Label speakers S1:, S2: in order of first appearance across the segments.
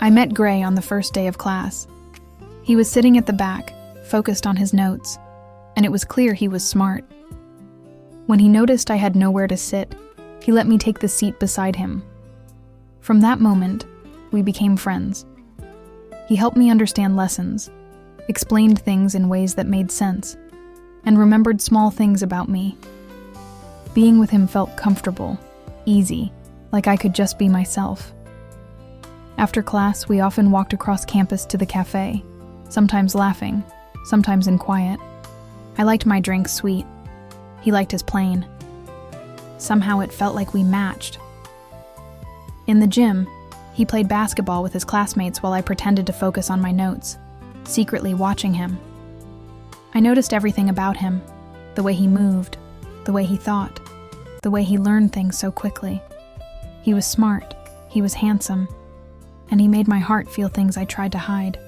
S1: I met Gray on the first day of class. He was sitting at the back, focused on his notes, and it was clear he was smart. When he noticed I had nowhere to sit, he let me take the seat beside him. From that moment, we became friends. He helped me understand lessons, explained things in ways that made sense, and remembered small things about me. Being with him felt comfortable, easy, like I could just be myself. After class, we often walked across campus to the cafe, sometimes laughing, sometimes in quiet. I liked my drink sweet. He liked his plain. Somehow it felt like we matched. In the gym, he played basketball with his classmates while I pretended to focus on my notes, secretly watching him. I noticed everything about him, the way he moved, the way he thought, the way he learned things so quickly. He was smart, he was handsome, and he made my heart feel things I tried to hide.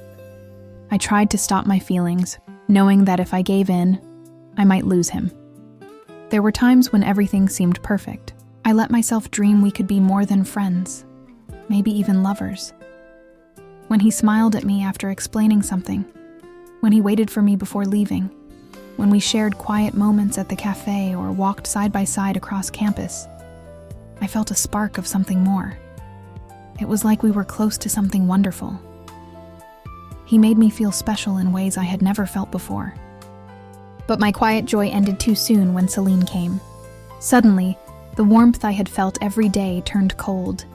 S1: I tried to stop my feelings, knowing that if I gave in, I might lose him. There were times when everything seemed perfect. I let myself dream we could be more than friends, maybe even lovers. When he smiled at me after explaining something, when he waited for me before leaving, when we shared quiet moments at the cafe or walked side by side across campus, I felt a spark of something more. It was like we were close to something wonderful. He made me feel special in ways I had never felt before. But my quiet joy ended too soon when Celine came. Suddenly, the warmth I had felt every day turned cold.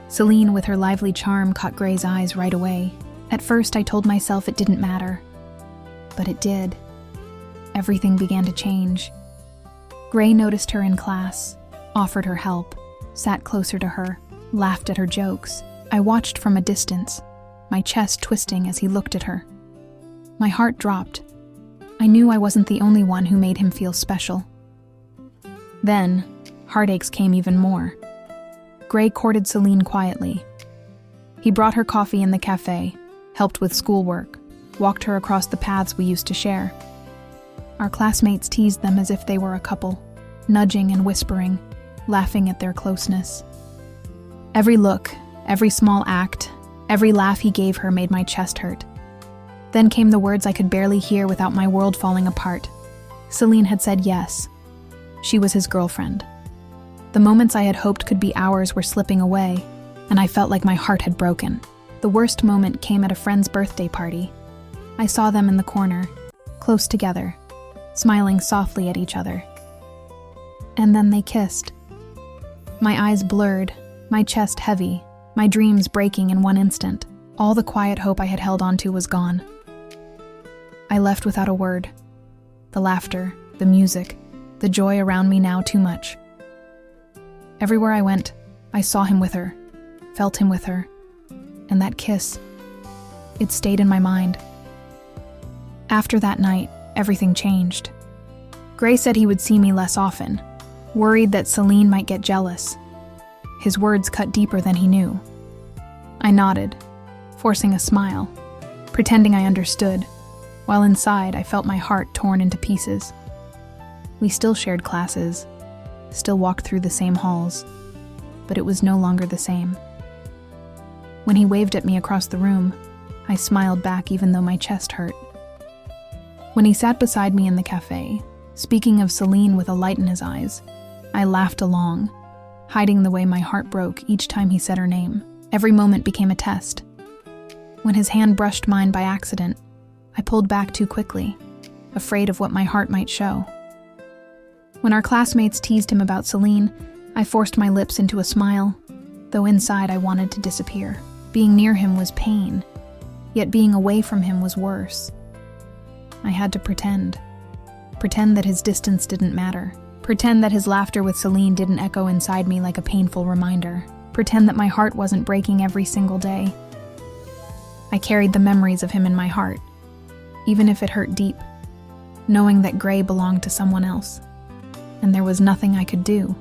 S1: Celine, with her lively charm, caught Gray's eyes right away. At first, I told myself it didn't matter. But it did. Everything began to change. Gray noticed her in class, offered her help, sat closer to her, laughed at her jokes. I watched from a distance, my chest twisting as he looked at her. My heart dropped. I knew I wasn't the only one who made him feel special. Then, heartaches came even more. Gray courted Celine quietly. He brought her coffee in the cafe, helped with schoolwork, walked her across the paths we used to share. Our classmates teased them as if they were a couple, nudging and whispering, laughing at their closeness. Every look, every small act, every laugh he gave her made my chest hurt. Then came the words I could barely hear without my world falling apart. Celine had said yes. She was his girlfriend. The moments I had hoped could be ours were slipping away, and I felt like my heart had broken. The worst moment came at a friend's birthday party. I saw them in the corner, close together, smiling softly at each other. And then they kissed. My eyes blurred, my chest heavy, my dreams breaking in one instant. All the quiet hope I had held onto was gone. I left without a word. The laughter, the music, the joy around me now too much. Everywhere I went, I saw him with her, felt him with her, and that kiss, it stayed in my mind. After that night, everything changed. Gray said he would see me less often, worried that Celine might get jealous. His words cut deeper than he knew. I nodded, forcing a smile, pretending I understood, while inside I felt my heart torn into pieces. We still shared classes, still walked through the same halls, but it was no longer the same. When he waved at me across the room, I smiled back even though my chest hurt. When he sat beside me in the cafe, speaking of Celine with a light in his eyes, I laughed along, hiding the way my heart broke each time he said her name. Every moment became a test. When his hand brushed mine by accident, I pulled back too quickly, afraid of what my heart might show. When our classmates teased him about Celine, I forced my lips into a smile, though inside I wanted to disappear. Being near him was pain, yet being away from him was worse. I had to pretend that his distance didn't matter, pretend that his laughter with Celine didn't echo inside me like a painful reminder, pretend that my heart wasn't breaking every single day. I carried the memories of him in my heart, even if it hurt deep, knowing that Gray belonged to someone else, and there was nothing I could do.